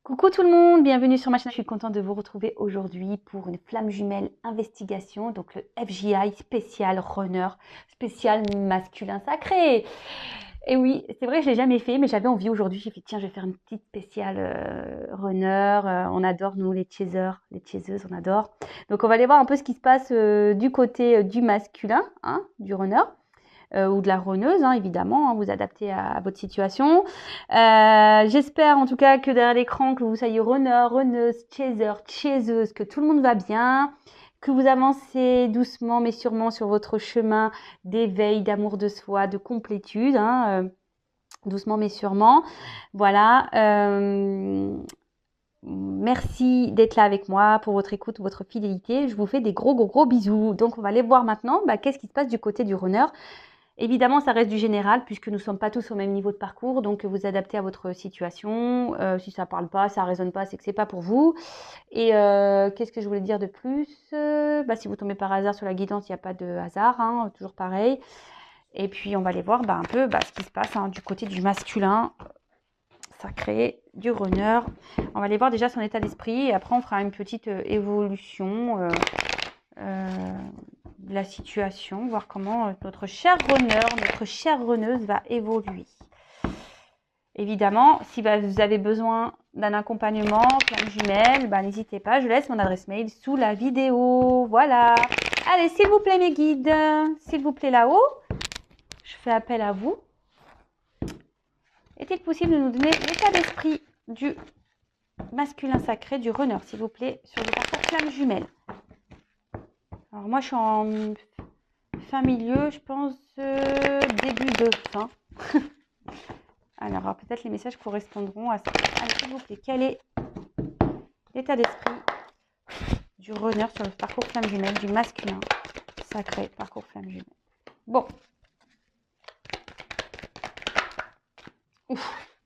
Coucou tout le monde, bienvenue sur ma chaîne. Je suis contente de vous retrouver aujourd'hui pour une flamme jumelle investigation, donc le FJI spécial runner, spécial masculin sacré. Et oui, c'est vrai, je l'ai jamais fait, mais j'avais envie aujourd'hui. J'ai fait tiens, je vais faire une petite spéciale runner. On adore nous les chasers, les chaseuses, on adore. Donc on va aller voir un peu ce qui se passe du côté du masculin, hein, du runner. Ou de la runneuse, hein, évidemment, hein, vous adaptez à votre situation. J'espère en tout cas que derrière l'écran, que vous soyez runner, runneuse, chaser, chaseuse, que tout le monde va bien, que vous avancez doucement mais sûrement sur votre chemin d'éveil, d'amour de soi, de complétude, hein, doucement mais sûrement. Voilà. Merci d'être là avec moi pour votre écoute, votre fidélité. Je vous fais des gros bisous. Donc on va aller voir maintenant qu'est-ce qui se passe du côté du runner. Évidemment, ça reste du général puisque nous ne sommes pas tous au même niveau de parcours, donc vous adaptez à votre situation. Si ça ne parle pas, ça ne résonne pas, c'est que ce n'est pas pour vous. Et qu'est-ce que je voulais dire de plus? Si vous tombez par hasard sur la guidance, il n'y a pas de hasard, hein, toujours pareil. Et puis on va aller voir un peu ce qui se passe du côté du masculin sacré, du runner. On va aller voir déjà son état d'esprit et après on fera une petite évolution de la situation, voir comment notre cher runner, notre chère runneuse va évoluer. Évidemment, si vous avez besoin d'un accompagnement, flamme jumelle, n'hésitez pas, je laisse mon adresse mail sous la vidéo. Voilà. Allez, s'il vous plaît mes guides, s'il vous plaît là-haut, je fais appel à vous. Est-il possible de nous donner l'état d'esprit du masculin sacré, du runner, s'il vous plaît, sur le parcours flamme jumelle? Alors moi, je suis en fin milieu, je pense début de fin. Alors, peut-être les messages correspondront à ça. Allez, s'il vous plaît, quel est l'état d'esprit du runner sur le parcours flamme jumelle, du masculin sacré parcours flamme jumelle? Bon. Ouf.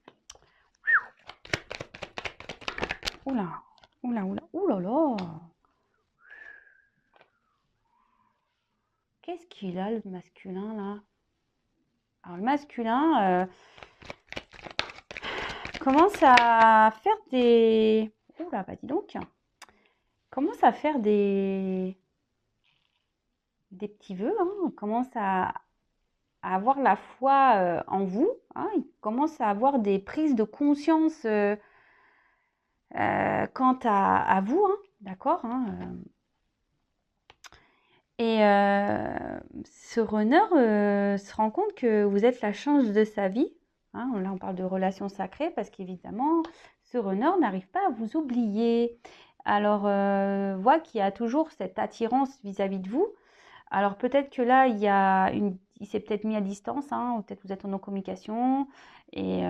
Oula, oulala. Qu'est-ce qu'il a, le masculin, là? Alors, le masculin commence à faire des... Oula, dis donc. Commence à faire des petits vœux, hein. On commence à avoir la foi en vous, hein. Il commence à avoir des prises de conscience quant à vous, hein, d'accord, hein, Et ce runner se rend compte que vous êtes la chance de sa vie, hein. Là, on parle de relation sacrée parce qu'évidemment, ce runner n'arrive pas à vous oublier. Alors, voit qu'il y a toujours cette attirance vis-à-vis de vous. Alors, peut-être que là, il s'est peut-être mis à distance, hein, ou peut-être vous êtes en non-communication. Et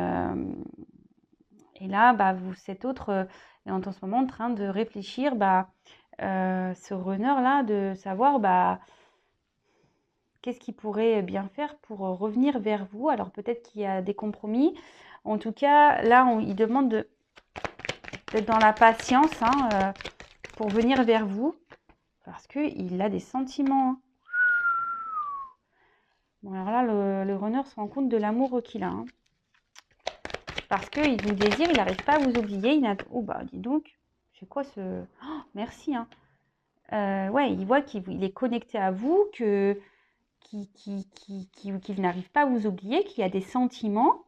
là, cet autre est en ce moment en train de réfléchir, ce runner-là, de savoir qu'est-ce qu'il pourrait bien faire pour revenir vers vous. Alors peut-être qu'il y a des compromis. En tout cas, là, il demande d'être dans la patience, hein, pour venir vers vous. Parce qu'il a des sentiments, hein. Bon, alors là, le runner se rend compte de l'amour qu'il a, hein. Parce qu'il vous désire, il n'arrive pas à vous oublier. Oh, dis donc, c'est quoi ce... Oh, merci, hein. Ouais, il voit qu'il est connecté à vous, qu'il n'arrive pas à vous oublier, qu'il y a des sentiments.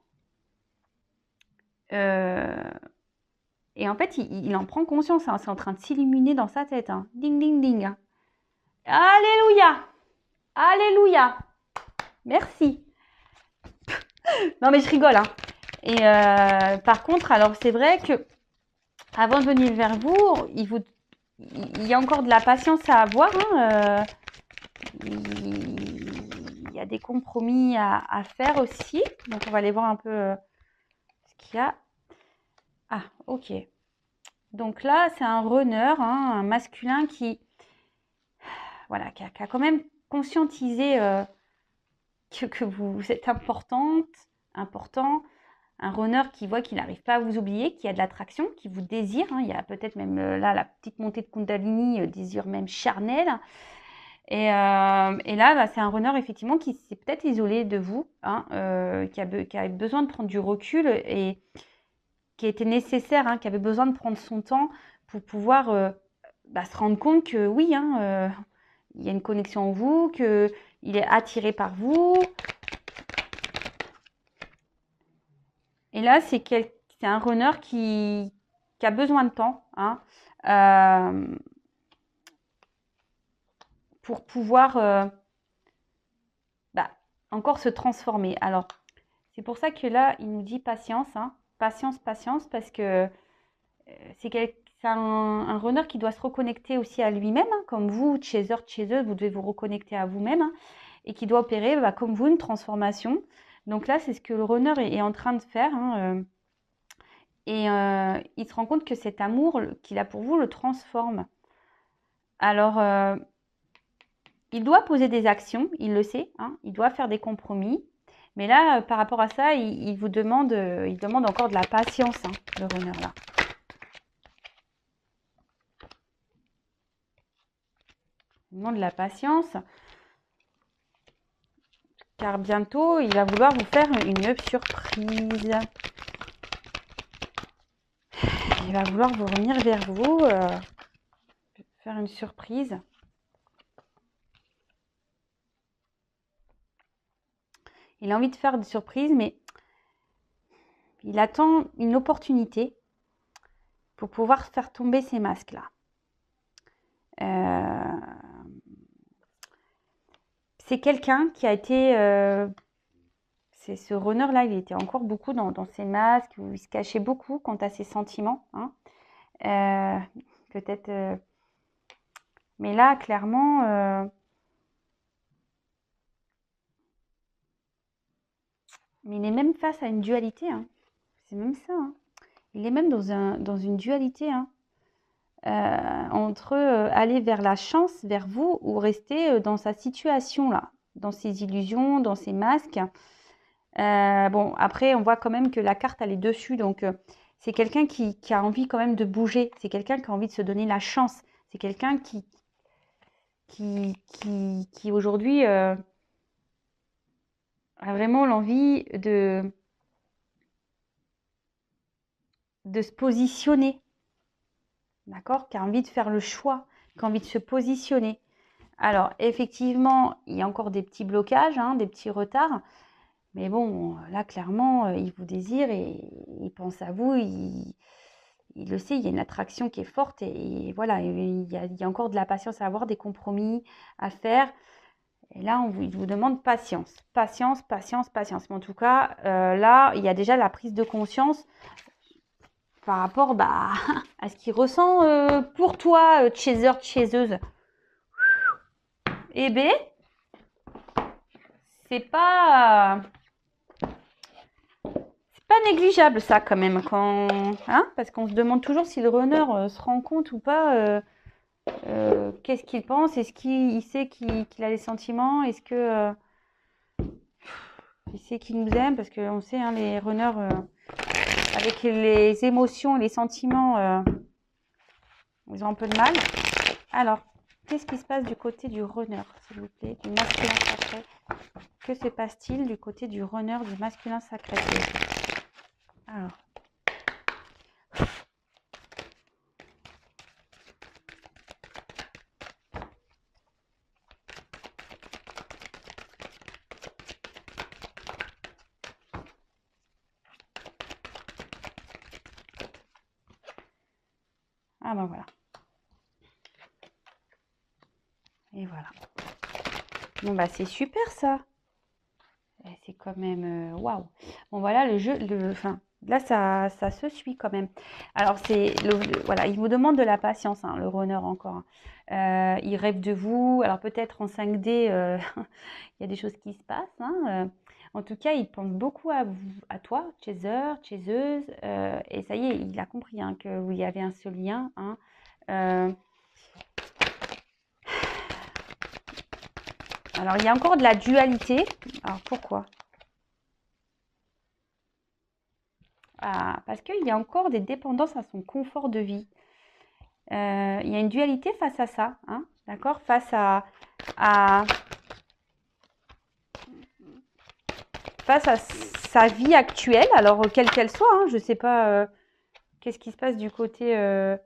Et en fait, il en prend conscience, hein. C'est en train de s'illuminer dans sa tête, hein. Ding, ding, ding. Alléluia. Alléluia. Merci. Non, mais je rigole, hein. Et par contre, alors c'est vrai que avant de venir vers vous, il y a encore de la patience à avoir, hein. Il y a des compromis à faire aussi. Donc, on va aller voir un peu ce qu'il y a. Ah, ok. Donc là, c'est un runner, hein, un masculin qui a quand même conscientisé que vous êtes important. Un runner qui voit qu'il n'arrive pas à vous oublier, qui a de l'attraction, qui vous désire, hein. Il y a peut-être même là la petite montée de Kundalini, désir même charnel. Et là, c'est un runner effectivement qui s'est peut-être isolé de vous, hein, qui a besoin de prendre du recul et qui était nécessaire, hein, qui avait besoin de prendre son temps pour pouvoir se rendre compte que oui, hein, il y a une connexion en vous, qu'il est attiré par vous. Et là, c'est un runner qui a besoin de temps, hein, pour pouvoir encore se transformer. Alors, c'est pour ça que là, il nous dit patience, hein, patience, patience, parce que c'est un runner qui doit se reconnecter aussi à lui-même, hein, comme vous, chaser, chaseuse, vous devez vous reconnecter à vous-même, hein, et qui doit opérer, comme vous, une transformation. Donc là, c'est ce que le runner est en train de faire, hein, et il se rend compte que cet amour qu'il a pour vous le transforme. Alors, il doit poser des actions, il le sait, hein, il doit faire des compromis. Mais là, par rapport à ça, il demande encore de la patience, hein, le runner là. Il demande de la patience, car bientôt, il va vouloir vous faire une surprise. Il va vouloir vous revenir vers vous, faire une surprise. Il a envie de faire des surprises, mais il attend une opportunité pour pouvoir faire tomber ces masques-là. C'est quelqu'un qui a été... c'est ce runner-là, il était encore beaucoup dans ses masques, où il se cachait beaucoup quant à ses sentiments. Hein. Peut-être... mais là, clairement... mais il est même face à une dualité. Hein. C'est même ça. Hein. Il est même dans une dualité. Hein. Entre aller vers la chance, vers vous, ou rester dans sa situation là, dans ses illusions, dans ses masques. Bon, après, on voit quand même que la carte, elle est dessus, donc c'est quelqu'un qui a envie quand même de bouger, c'est quelqu'un qui a envie de se donner la chance, c'est quelqu'un qui aujourd'hui a vraiment l'envie de se positionner. D'accord, qui a envie de faire le choix, qui a envie de se positionner. Alors, effectivement, il y a encore des petits blocages, hein, des petits retards. Mais bon, là, clairement, il vous désire et il pense à vous. Il le sait, il y a une attraction qui est forte. Et voilà, il y a encore de la patience à avoir, des compromis à faire. Et là, il vous demande patience. Patience, patience, patience. Mais en tout cas, là, il y a déjà la prise de conscience par rapport à ce qu'il ressent pour toi, chaser, chaseuse. Eh bien, c'est pas négligeable ça quand même, hein, parce qu'on se demande toujours si le runner se rend compte ou pas, qu'est-ce qu'il pense, est-ce qu'il sait qu'il a des sentiments, est-ce que il sait qu'il nous aime, parce qu'on sait, hein, les runners, avec les émotions et les sentiments, ils ont un peu de mal. Alors, qu'est-ce qui se passe du côté du runner, s'il vous plaît, du masculin sacré? Que se passe-t-il du côté du runner, du masculin sacré? Alors. Ah ben voilà. Et voilà. Bon bah c'est super ça. C'est quand même waouh. Bon voilà le jeu, enfin là ça se suit quand même. Alors c'est voilà, il vous demande de la patience, hein, le runner encore. Il rêve de vous. Alors peut-être en 5D, il y a des choses qui se passent. Hein, en tout cas, il pense beaucoup à vous, à toi, chaser, chaseuse. Et ça y est, il a compris, hein, que vous y avez un seul lien. Hein, alors, il y a encore de la dualité. Alors, pourquoi? Parce qu'il y a encore des dépendances à son confort de vie. Il y a une dualité face à ça. Hein, d'accord? Face à sa vie actuelle, alors quelle qu'elle soit. Hein, je ne sais pas Qu'est-ce qui se passe du côté...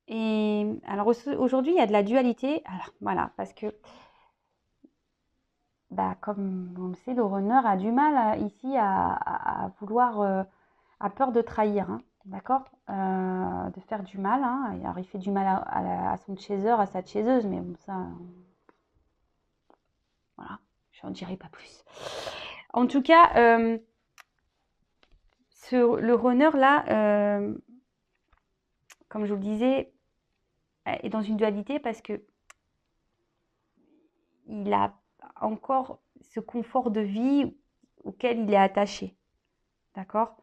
Et alors aujourd'hui, il y a de la dualité. Alors voilà, parce que bah, comme on le sait, le runner a du mal ici à vouloir, a peur de trahir, hein, d'accord? De faire du mal, hein. Alors il fait du mal à son chaser, à sa chaiseuse, mais bon, ça, voilà, j'en dirai pas plus. En tout cas, le runner là, comme je vous le disais, est dans une dualité parce que il a encore ce confort de vie auquel il est attaché. D'accord?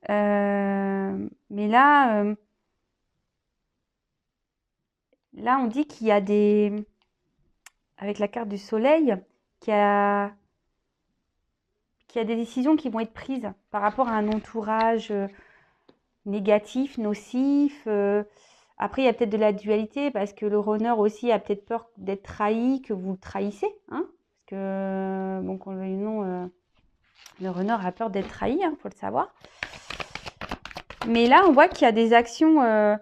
Mais là, on dit qu'il y a des... Avec la carte du soleil, qu'il y a des décisions qui vont être prises par rapport à un entourage négatif, nocif. Après, il y a peut-être de la dualité parce que le runner aussi a peut-être peur d'être trahi, que vous le trahissez. Hein, parce que, bon, qu'on le veuille ou non, le runner a peur d'être trahi, hein, faut le savoir. Mais là, on voit qu'il y a des actions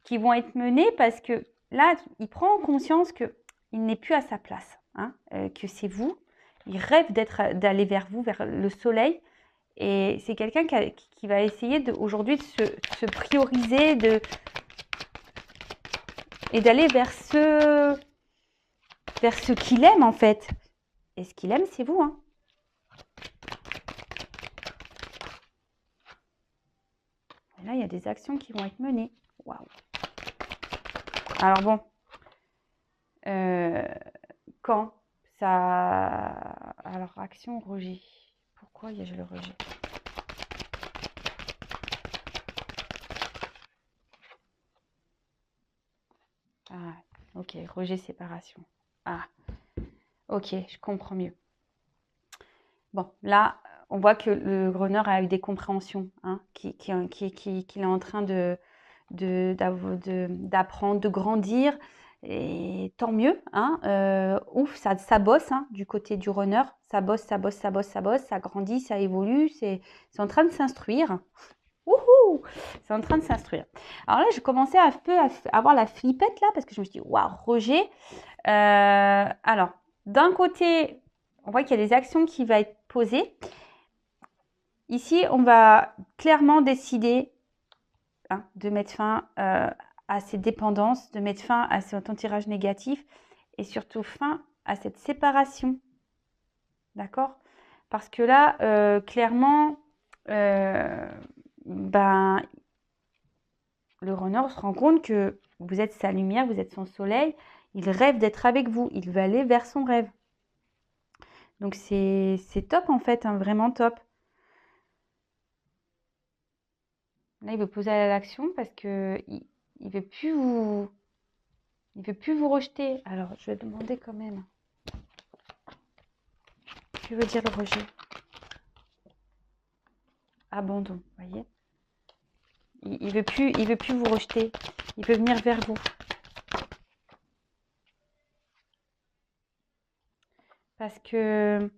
qui vont être menées parce que là, il prend conscience qu'il n'est plus à sa place, hein, que c'est vous. Il rêve d'aller vers vous, vers le soleil. Et c'est quelqu'un qui va essayer aujourd'hui de se prioriser et d'aller vers ce qu'il aime en fait. Et ce qu'il aime, c'est vous. Hein. Et là, il y a des actions qui vont être menées. Waouh. Alors bon, quand ça... Alors, action, rejet. Pourquoi il y a le rejet? Ah, ok, rejet, séparation. Ah, ok, je comprends mieux. Bon, là, on voit que le runner a eu des compréhensions, hein, qu'il est en train d'apprendre, de grandir. Et tant mieux, hein, ouf, ça bosse, hein, du côté du runner. Ça bosse, ça bosse, ça bosse, ça bosse, ça grandit, ça évolue. C'est en train de s'instruire. Wouhou! C'est en train de s'instruire. Alors là, je commençais un peu à avoir la flippette là, parce que je me suis dit, waouh, Roger. Alors, d'un côté, on voit qu'il y a des actions qui vont être posées. Ici, on va clairement décider, hein, de mettre fin à ces dépendances, de mettre fin à cet entourage négatif et surtout fin à cette séparation. D'accord? Parce que là, clairement, ben, le runner se rend compte que vous êtes sa lumière, vous êtes son soleil. Il rêve d'être avec vous. Il veut aller vers son rêve. Donc, c'est top en fait, hein, vraiment top. Là, il veut poser à l'action parce que il veut plus vous rejeter. Alors, je vais demander quand même. Que veut dire le rejet? Abandon, vous voyez. Il veut plus vous rejeter. Il veut venir vers vous. Parce que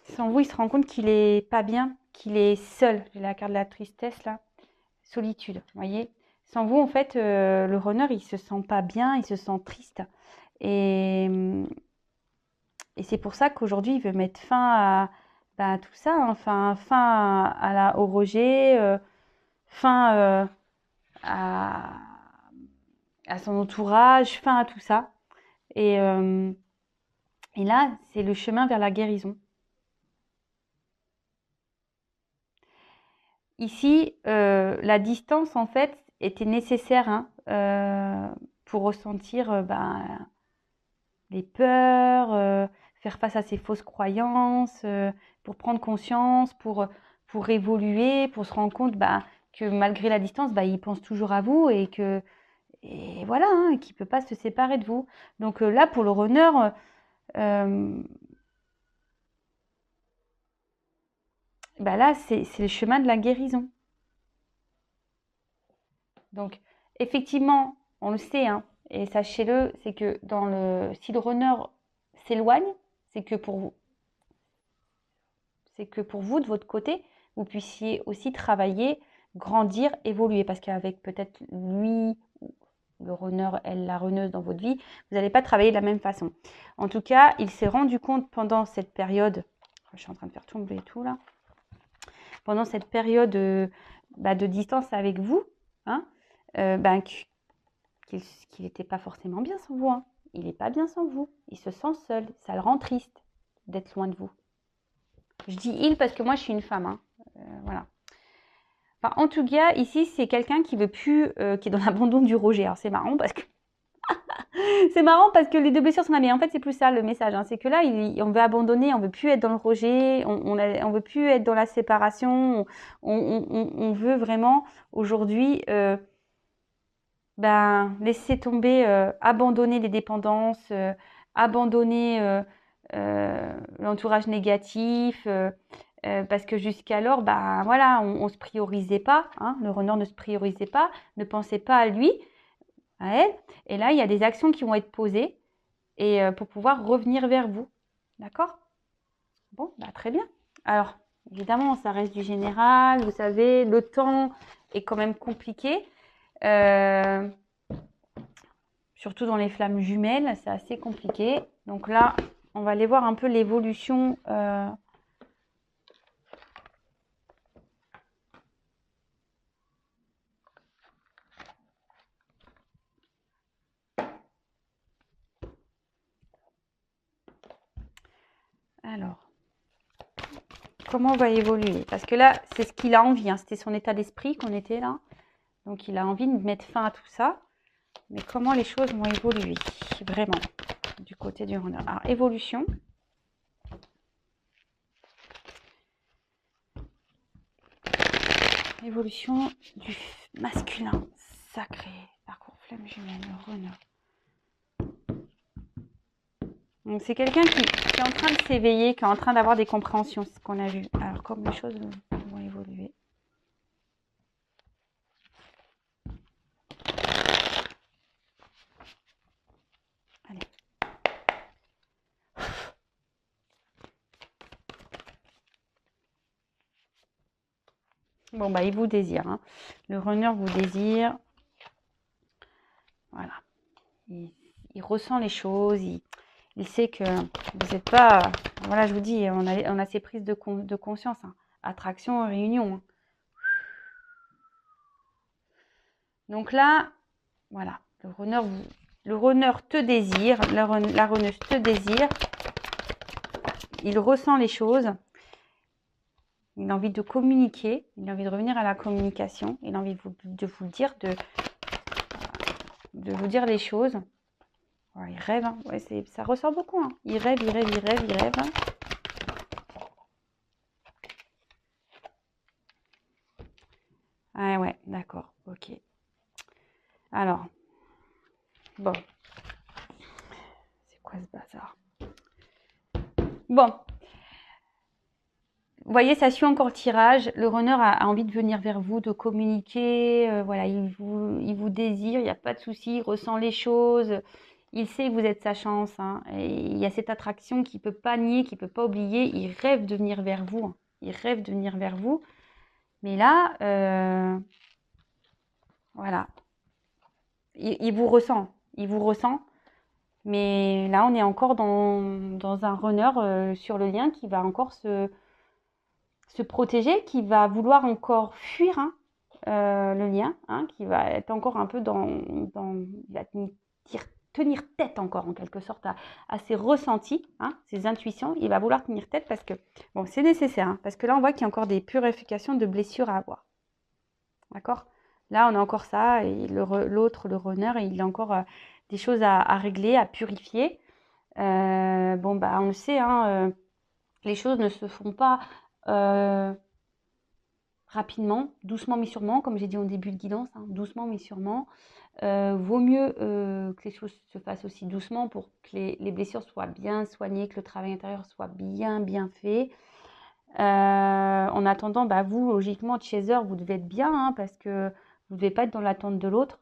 sans vous, il se rend compte qu'il est pas bien, qu'il est seul. J'ai la carte de la tristesse là. Solitude, vous voyez. Sans vous, en fait, le runner, il se sent pas bien, il se sent triste. Et c'est pour ça qu'aujourd'hui, il veut mettre fin à tout ça, hein. Fin au rejet, fin à son entourage, fin à tout ça. Et là, c'est le chemin vers la guérison. Ici, la distance, en fait, était nécessaire, hein, pour ressentir les peurs, faire face à ses fausses croyances, pour prendre conscience, pour évoluer, pour se rendre compte que malgré la distance, il pense toujours à vous et voilà, hein, qu'il ne peut pas se séparer de vous. Donc là, pour le runner, là, c'est le chemin de la guérison. Donc, effectivement, On le sait, hein, et sachez-le, c'est que si le runner s'éloigne, c'est que pour vous, de votre côté, vous puissiez aussi travailler, grandir, évoluer. Parce qu'avec peut-être lui, le runner, elle, la runneuse dans votre vie, vous n'allez pas travailler de la même façon. En tout cas, il s'est rendu compte pendant cette période, je suis en train de faire tomber tout là, pendant cette période de distance avec vous, hein, qu'il n'était pas forcément bien sans vous. Hein. Il n'est pas bien sans vous. Il se sent seul. Ça le rend triste d'être loin de vous. Je dis il parce que moi, je suis une femme. Hein. Voilà. Enfin, en tout cas, ici, c'est quelqu'un qui veut plus, qui est dans l'abandon du rejet. Alors, c'est marrant parce que les deux blessures sont là. Mais en fait, c'est plus ça le message. Hein. C'est que là, on veut abandonner, on veut plus être dans le rejet, on veut plus être dans la séparation. On veut vraiment aujourd'hui laisser tomber, abandonner les dépendances, abandonner l'entourage négatif. Parce que jusqu'alors, voilà, on ne se priorisait pas, hein, le runner ne se priorisait pas, ne pensait pas à lui, à elle. Et là, il y a des actions qui vont être posées et pour pouvoir revenir vers vous. D'accord? Bon, très bien. Alors, évidemment, ça reste du général. Vous savez, le temps est quand même compliqué. Surtout dans les flammes jumelles, c'est assez compliqué. Donc là, on va aller voir un peu l'évolution. Alors, comment va évoluer? Parce que là, c'est ce qu'il a envie. Hein. C'était son état d'esprit qu'on était là. Donc, il a envie de mettre fin à tout ça. Mais comment les choses vont évoluer vraiment du côté du runner? Alors, évolution. Évolution du masculin sacré. Parcours flamme jumelle, runner. Donc, c'est quelqu'un qui est en train de s'éveiller, qui est en train d'avoir des compréhensions, c'est ce qu'on a vu. Alors, comment les choses vont évoluer? Allez. Bon, il vous désire. Hein. Le runner vous désire. Voilà. Il ressent les choses. Il sait que vous n'êtes pas... Voilà, je vous dis, on a ces prises de conscience. Hein. Attraction, réunion. Hein. Donc là, voilà. Le runner te désire. La runneuse te désire. Il ressent les choses. Il a envie de communiquer. Il a envie de revenir à la communication. Il a envie de vous dire, de vous dire les choses. Ouais, il rêve, hein. Ouais, ça ressort beaucoup. Hein. Il rêve. Ah ouais, d'accord, ok. Alors, bon. C'est quoi ce bazar? Bon. Vous voyez, ça suit encore le tirage. Le runner a envie de venir vers vous, de communiquer. Voilà, il vous désire, il n'y a pas de souci. Il ressent les choses. Il sait que vous êtes sa chance. Hein, et il y a cette attraction qu'il ne peut pas nier, qu'il ne peut pas oublier. Il rêve de venir vers vous. Hein, il rêve de venir vers vous. Mais là, voilà. Il vous ressent. Il vous ressent. Mais là, on est encore dans un runner sur le lien qui va encore se protéger, qui va vouloir encore fuir hein, le lien, hein, qui va être encore un peu il va tenir tête encore en quelque sorte à ses ressentis, hein, ses intuitions. Il va vouloir tenir tête parce que, bon, c'est nécessaire, hein, parce que là, on voit qu'il y a encore des purifications de blessures à avoir. D'accord? Là, on a encore ça, et l'autre, le runner, il a encore des choses à régler, à purifier. On le sait, hein, les choses ne se font pas rapidement, doucement mais sûrement, comme j'ai dit au début de guidance, hein, doucement mais sûrement. Vaut mieux que les choses se fassent aussi doucement pour que les blessures soient bien soignées, que le travail intérieur soit bien fait. En attendant, vous, logiquement, chaser, vous devez être bien, hein, parce que vous ne devez pas être dans l'attente de l'autre.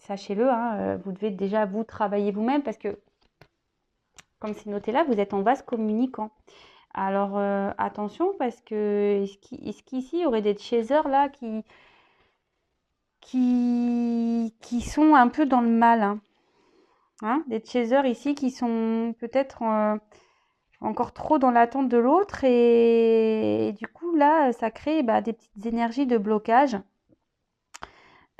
sachez-le, hein, vous devez déjà vous travailler vous-même parce que, comme c'est noté là, vous êtes en vase communicant. Alors, attention parce que est-ce qu'ici, il y aurait des chasers là qui sont un peu dans le mal, hein, des chasers ici qui sont peut-être encore trop dans l'attente de l'autre et du coup là, ça crée des petites énergies de blocage.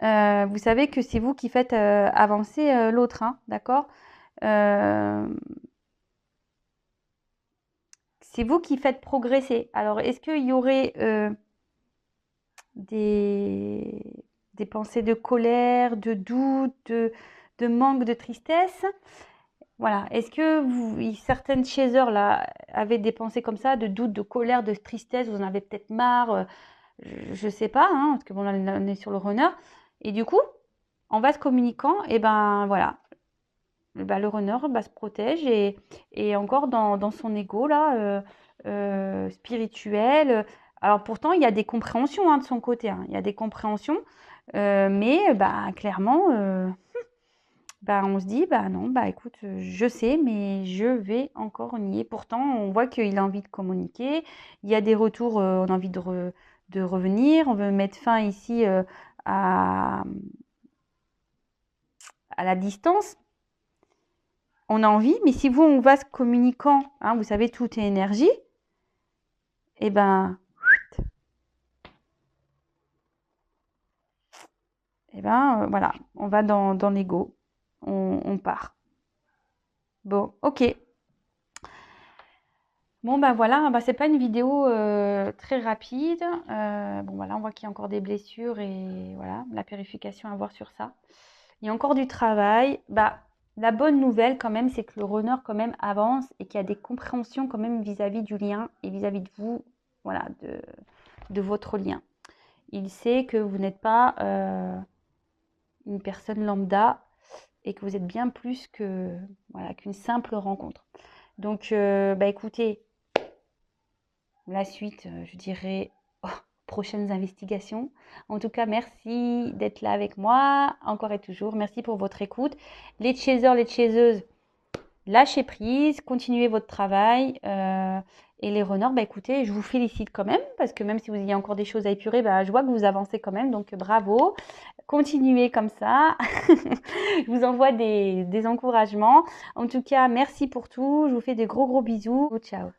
Vous savez que c'est vous qui faites avancer l'autre, hein, d'accord? C'est vous qui faites progresser. Alors, est-ce qu'il y aurait des pensées de colère, de doute, de manque, de tristesse? Voilà. Est-ce que certaines chasers là avaient des pensées comme ça, de doute, de colère, de tristesse? Vous en avez peut-être marre, je sais pas, hein, parce que bon, là, on est sur le runner. Et du coup, en vase communicant, et ben voilà, le runner se protège et encore dans son ego là, spirituel. Alors pourtant, il y a des compréhensions hein, de son côté, hein. Il y a des compréhensions, mais clairement, on se dit, non, écoute, je sais, mais je vais encore nier. Pourtant, on voit qu'il a envie de communiquer. Il y a des retours, on a envie de revenir. On veut mettre fin ici à la distance. On a envie, mais si vous, on va se communiquant, hein, vous savez, tout est énergie, et voilà, on va dans l'ego, on part. Bon, ok. Bon, voilà, c'est pas une vidéo très rapide. Bon, voilà, on voit qu'il y a encore des blessures et voilà, la purification à voir sur ça. Il y a encore du travail. La bonne nouvelle quand même, c'est que le runner quand même avance et qu'il y a des compréhensions quand même vis-à-vis du lien et vis-à-vis de vous, voilà, de votre lien. Il sait que vous n'êtes pas une personne lambda et que vous êtes bien plus que voilà qu'une simple rencontre. Donc, écoutez, la suite, je dirais prochaines investigations. En tout cas, merci d'être là avec moi, encore et toujours. Merci pour votre écoute. Les chasers, les chaseuses, lâchez prise, continuez votre travail. Et les runners, écoutez, je vous félicite quand même, parce que même si vous y a encore des choses à épurer, je vois que vous avancez quand même, donc bravo. Continuez comme ça. Je vous envoie des encouragements. En tout cas, merci pour tout. Je vous fais de gros bisous. Ciao.